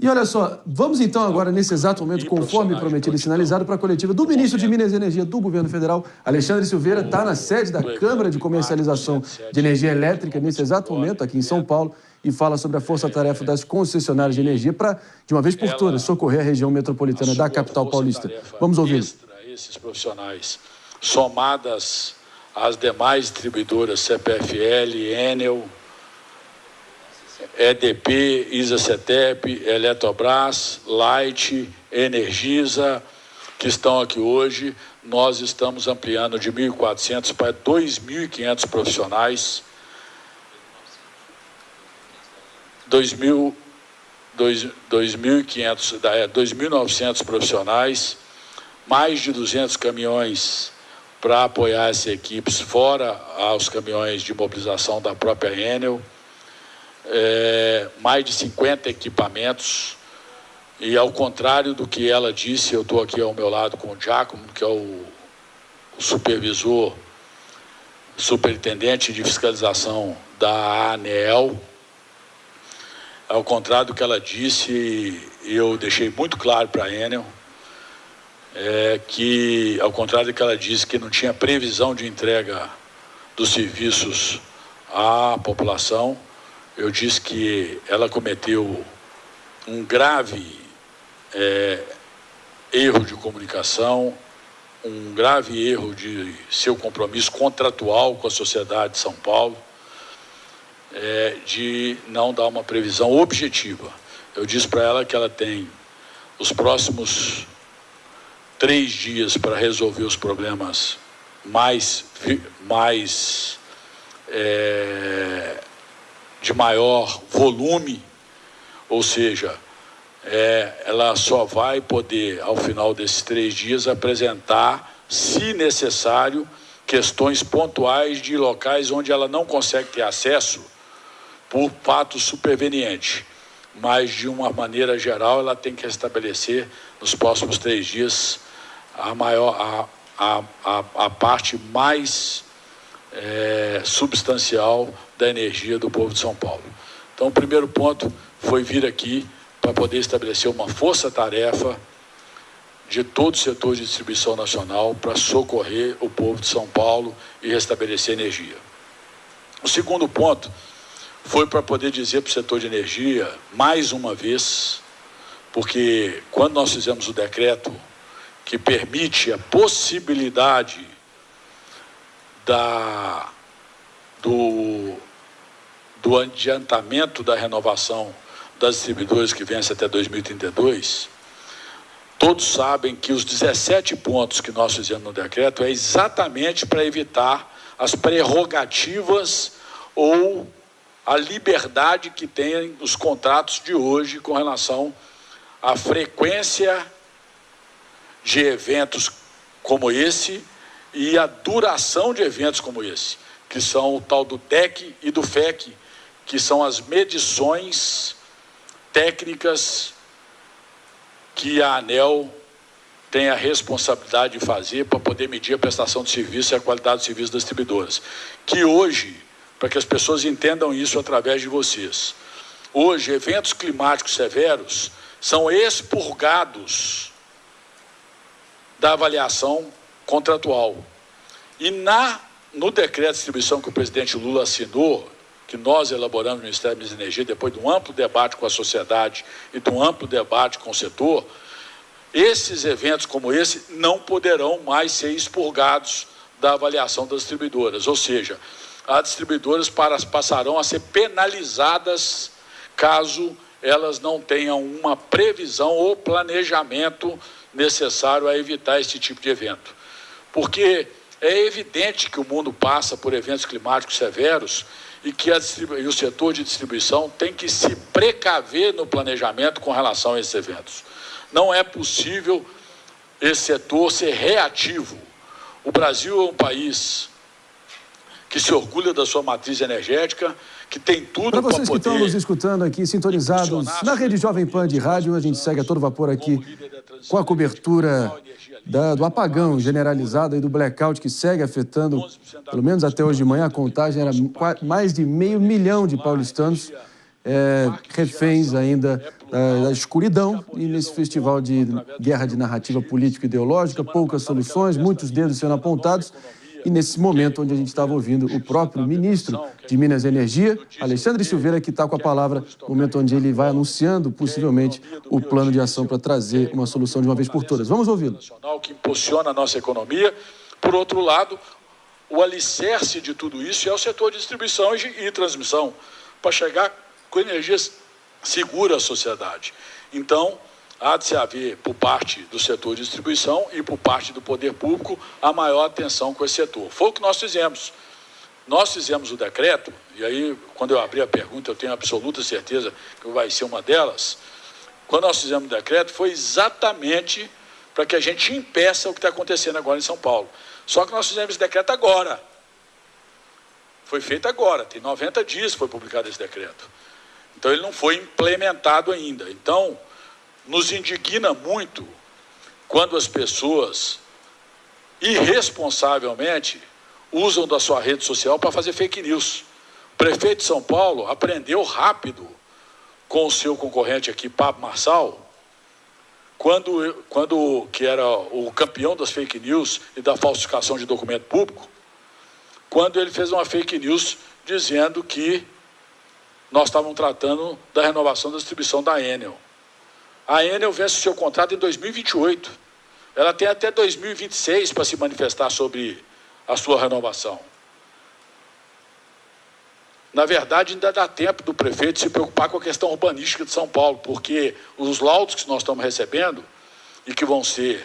E olha só, vamos então agora, nesse exato momento, conforme prometido e sinalizado, para a coletiva do ministro de Minas e Energia do governo federal, Alexandre Silveira, está na sede da Câmara de Comercialização de Energia Elétrica, nesse exato momento, aqui em São Paulo, e fala sobre a força-tarefa das concessionárias de energia para, de uma vez por todas, socorrer a região metropolitana da capital paulista. Vamos ouvi-lo. Esses profissionais, somadas às demais distribuidoras CPFL, Enel, EDP, ISA-CETEP, Eletrobras, Light, Energisa, que estão aqui hoje. Nós estamos ampliando de 1.400 para 2.500 profissionais. 2.900 profissionais, mais de 200 caminhões para apoiar essas equipes, fora os caminhões de mobilização da própria Enel. Mais de 50 equipamentos, e ao contrário do que ela disse, eu estou aqui ao meu lado com o Giacomo, que é o superintendente de fiscalização da ANEEL. Ao contrário do que ela disse, eu deixei muito claro para a Enel, que, ao contrário do que ela disse, que não tinha previsão de entrega dos serviços à população, eu disse que ela cometeu um grave erro de comunicação, um grave erro de seu compromisso contratual com a sociedade de São Paulo, de não dar uma previsão objetiva. Eu disse para ela que ela tem os próximos 3 dias para resolver os problemas de maior volume, ou seja, ela só vai poder, ao final desses 3 dias, apresentar, se necessário, questões pontuais de locais onde ela não consegue ter acesso por fato superveniente. Mas, de uma maneira geral, ela tem que estabelecer, nos próximos 3 dias, a parte mais substancial da energia do povo de São Paulo. Então, o primeiro ponto foi vir aqui para poder estabelecer uma força-tarefa de todo o setor de distribuição nacional para socorrer o povo de São Paulo e restabelecer energia. O segundo ponto foi para poder dizer para o setor de energia, mais uma vez, porque quando nós fizemos o decreto que permite a possibilidade do adiantamento da renovação das distribuidoras que vence até 2032, todos sabem que os 17 pontos que nós fizemos no decreto é exatamente para evitar as prerrogativas ou a liberdade que tem os contratos de hoje com relação à frequência de eventos como esse e a duração de eventos como esse, que são o tal do DEC e do FEC, que são as medições técnicas que a ANEEL tem a responsabilidade de fazer para poder medir a prestação de serviço e a qualidade do serviço das distribuidoras. Que hoje, para que as pessoas entendam isso através de vocês, hoje, eventos climáticos severos são expurgados da avaliação contratual. E no decreto de distribuição que o presidente Lula assinou, que nós elaboramos no Ministério da Energia, depois de um amplo debate com a sociedade e de um amplo debate com o setor, esses eventos como esse não poderão mais ser expurgados da avaliação das distribuidoras, ou seja, as distribuidoras passarão a ser penalizadas caso elas não tenham uma previsão ou planejamento necessário a evitar esse tipo de evento. Porque é evidente que o mundo passa por eventos climáticos severos e que o setor de distribuição tem que se precaver no planejamento com relação a esses eventos. Não é possível esse setor ser reativo. O Brasil é um país que se orgulha da sua matriz energética, que tem tudo para poder... Para vocês que estão nos escutando aqui, sintonizados na rede Jovem Pan de rádio, a gente segue a todo vapor aqui com a cobertura do apagão generalizado e do blackout que segue afetando, pelo menos até hoje de manhã, a contagem era mais de 500 mil de paulistanos reféns ainda da escuridão e nesse festival de guerra de narrativa político-ideológica, poucas soluções, muitos dedos sendo apontados. E nesse momento onde a gente estava ouvindo o próprio ministro de Minas e Energia, Alexandre Silveira, que está com a palavra, no momento onde ele vai anunciando possivelmente o plano de ação para trazer uma solução de uma vez por todas. Vamos ouvi-lo. Que impulsiona a nossa economia. Por outro lado, o alicerce de tudo isso é o setor de distribuição e transmissão, para chegar com energias seguras à sociedade. Então, há de se haver, por parte do setor de distribuição e por parte do poder público, a maior atenção com esse setor. Foi o que nós fizemos. Nós fizemos o decreto, e aí, quando eu abri a pergunta, eu tenho absoluta certeza que vai ser uma delas. Quando nós fizemos o decreto, foi exatamente para que a gente impeça o que está acontecendo agora em São Paulo. Só que nós fizemos esse decreto agora. Foi feito agora, tem 90 dias que foi publicado esse decreto. Então, ele não foi implementado ainda. Então, nos indigna muito quando as pessoas irresponsavelmente usam da sua rede social para fazer fake news. O prefeito de São Paulo aprendeu rápido com o seu concorrente aqui, Pablo Marçal, que era o campeão das fake news e da falsificação de documento público, quando ele fez uma fake news dizendo que nós estávamos tratando da renovação da distribuição da Enel. A Enel vence o seu contrato em 2028. Ela tem até 2026 para se manifestar sobre a sua renovação. Na verdade, ainda dá tempo do prefeito se preocupar com a questão urbanística de São Paulo, porque os laudos que nós estamos recebendo e que vão ser,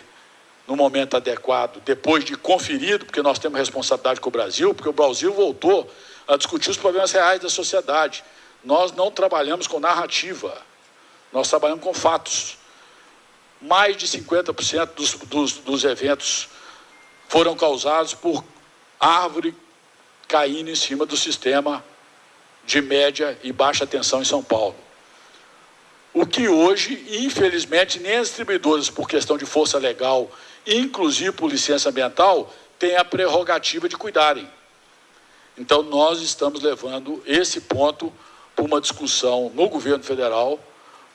no momento adequado, depois de conferido, porque nós temos responsabilidade com o Brasil, porque o Brasil voltou a discutir os problemas reais da sociedade. Nós não trabalhamos com narrativa. Nós trabalhamos com fatos. Mais de 50% dos eventos foram causados por árvore caindo em cima do sistema de média e baixa tensão em São Paulo. O que hoje, infelizmente, nem as distribuidoras, por questão de força legal, inclusive por licença ambiental, têm a prerrogativa de cuidarem. Então, nós estamos levando esse ponto para uma discussão no governo federal,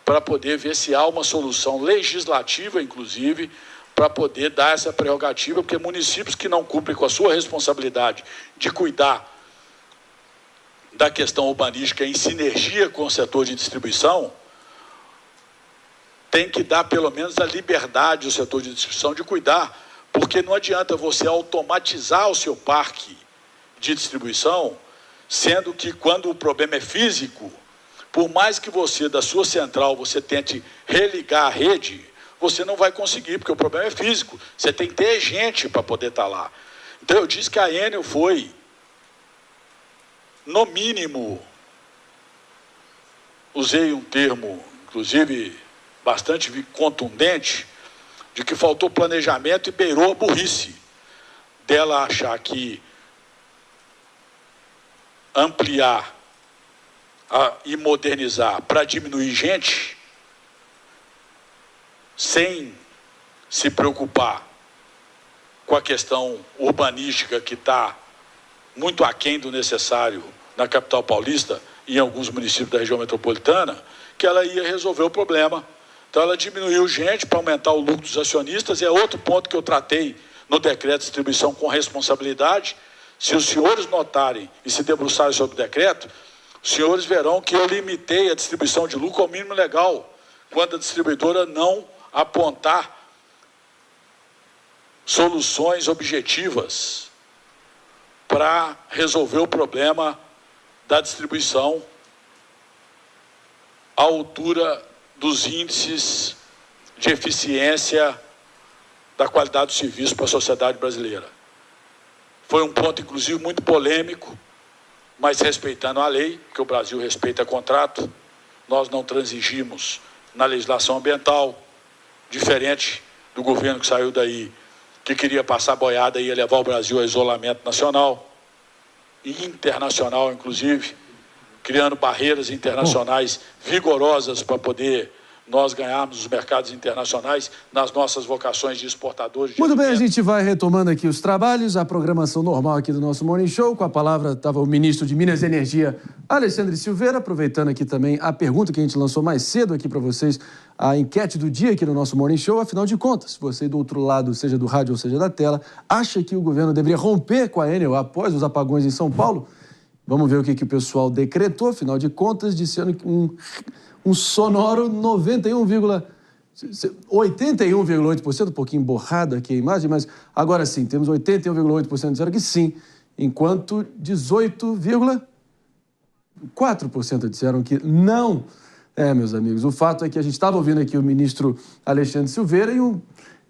para poder ver se há uma solução legislativa, inclusive, para poder dar essa prerrogativa, porque municípios que não cumprem com a sua responsabilidade de cuidar da questão urbanística em sinergia com o setor de distribuição, tem que dar pelo menos a liberdade ao setor de distribuição de cuidar, porque não adianta você automatizar o seu parque de distribuição, sendo que quando o problema é físico, por mais que você, da sua central, você tente religar a rede, você não vai conseguir, porque o problema é físico. Você tem que ter gente para poder estar lá. Então, eu disse que a Enel foi, no mínimo, usei um termo, inclusive, bastante contundente, de que faltou planejamento e beirou a burrice dela achar que ampliar e modernizar para diminuir gente, sem se preocupar com a questão urbanística que está muito aquém do necessário na capital paulista e em alguns municípios da região metropolitana, que ela ia resolver o problema. Então, ela diminuiu gente para aumentar o lucro dos acionistas, e é outro ponto que eu tratei no decreto de distribuição com responsabilidade. Se os senhores notarem e se debruçarem sobre o decreto, os senhores verão que eu limitei a distribuição de lucro ao mínimo legal, quando a distribuidora não apontar soluções objetivas para resolver o problema da distribuição à altura dos índices de eficiência da qualidade do serviço para a sociedade brasileira. Foi um ponto, inclusive, muito polêmico, mas respeitando a lei, porque o Brasil respeita contrato, nós não transigimos na legislação ambiental, diferente do governo que saiu daí, que queria passar boiada e ia levar o Brasil a isolamento nacional e internacional, inclusive, criando barreiras internacionais vigorosas para poder nós ganharmos os mercados internacionais nas nossas vocações de exportadores. Muito bem, a gente vai retomando aqui os trabalhos, a programação normal aqui do nosso Morning Show. Com a palavra estava o ministro de Minas e Energia, Alexandre Silveira, aproveitando aqui também a pergunta que a gente lançou mais cedo aqui para vocês, a enquete do dia aqui no nosso Morning Show. Afinal de contas, se você do outro lado, seja do rádio ou seja da tela, acha que o governo deveria romper com a Enel após os apagões em São Paulo? Vamos ver o que o pessoal decretou, afinal de contas, dizendo que um sonoro 81,8%, um pouquinho borrado aqui a imagem, mas agora sim, temos 81,8% disseram que sim, enquanto 18,4% disseram que não. Meus amigos, o fato é que a gente estava ouvindo aqui o ministro Alexandre Silveira e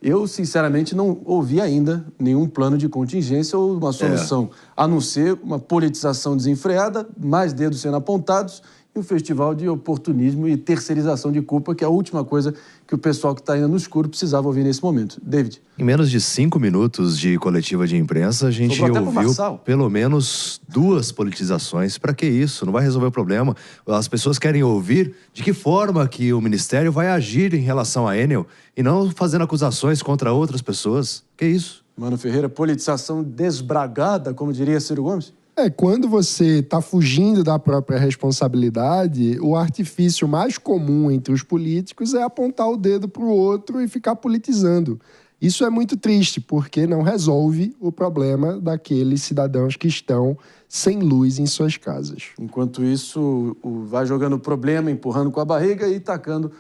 eu, sinceramente, não ouvi ainda nenhum plano de contingência ou uma solução, a não ser uma politização desenfreada, mais dedos sendo apontados e um festival de oportunismo e terceirização de culpa, que é a última coisa que o pessoal que está ainda no escuro precisava ouvir nesse momento. David? Em menos de 5 minutos de coletiva de imprensa, a gente ouviu pelo menos 2 politizações. Para que isso? Não vai resolver o problema. As pessoas querem ouvir de que forma que o Ministério vai agir em relação à Enel e não fazendo acusações contra outras pessoas. Que isso? Mano Ferreira, politização desbragada, como diria Ciro Gomes? Quando você está fugindo da própria responsabilidade, o artifício mais comum entre os políticos é apontar o dedo para o outro e ficar politizando. Isso é muito triste, porque não resolve o problema daqueles cidadãos que estão sem luz em suas casas. Enquanto isso, vai jogando o problema, empurrando com a barriga e tacando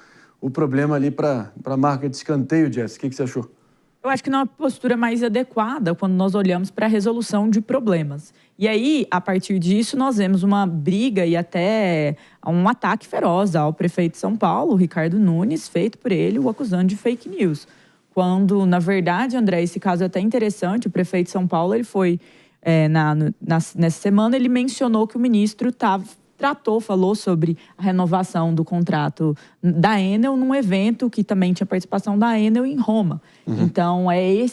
o problema ali para a marca de escanteio, Jess. O que você achou? Eu acho que não é uma postura mais adequada quando nós olhamos para a resolução de problemas. E aí, a partir disso, nós vemos uma briga e até um ataque feroz ao prefeito de São Paulo, Ricardo Nunes, feito por ele, o acusando de fake news. Quando, na verdade, André, esse caso é até interessante, o prefeito de São Paulo, ele foi, nessa semana, ele mencionou que o ministro falou sobre a renovação do contrato da Enel num evento que também tinha participação da Enel em Roma. Então, é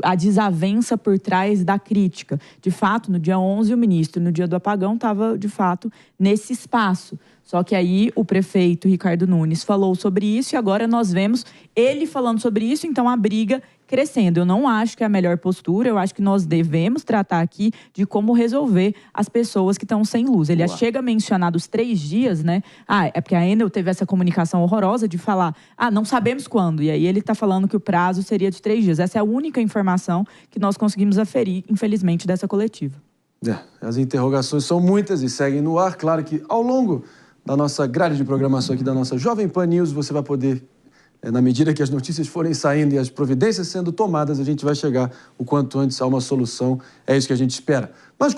a desavença por trás da crítica. De fato, no dia 11, o ministro, no dia do apagão, estava, de fato, nesse espaço. Só que aí o prefeito Ricardo Nunes falou sobre isso e agora nós vemos ele falando sobre isso, então a briga crescendo. Eu não acho que é a melhor postura, eu acho que nós devemos tratar aqui de como resolver as pessoas que estão sem luz. Ele chega a mencionar dos 3 dias, né? É porque a Enel teve essa comunicação horrorosa de falar, não sabemos quando. E aí ele está falando que o prazo seria de 3 dias. Essa é a única informação que nós conseguimos aferir, infelizmente, dessa coletiva. As interrogações são muitas e seguem no ar. Claro que ao longo da nossa grade de programação aqui da nossa Jovem Pan News, você vai poder, na medida que as notícias forem saindo e as providências sendo tomadas, a gente vai chegar o quanto antes a uma solução. É isso que a gente espera. Mas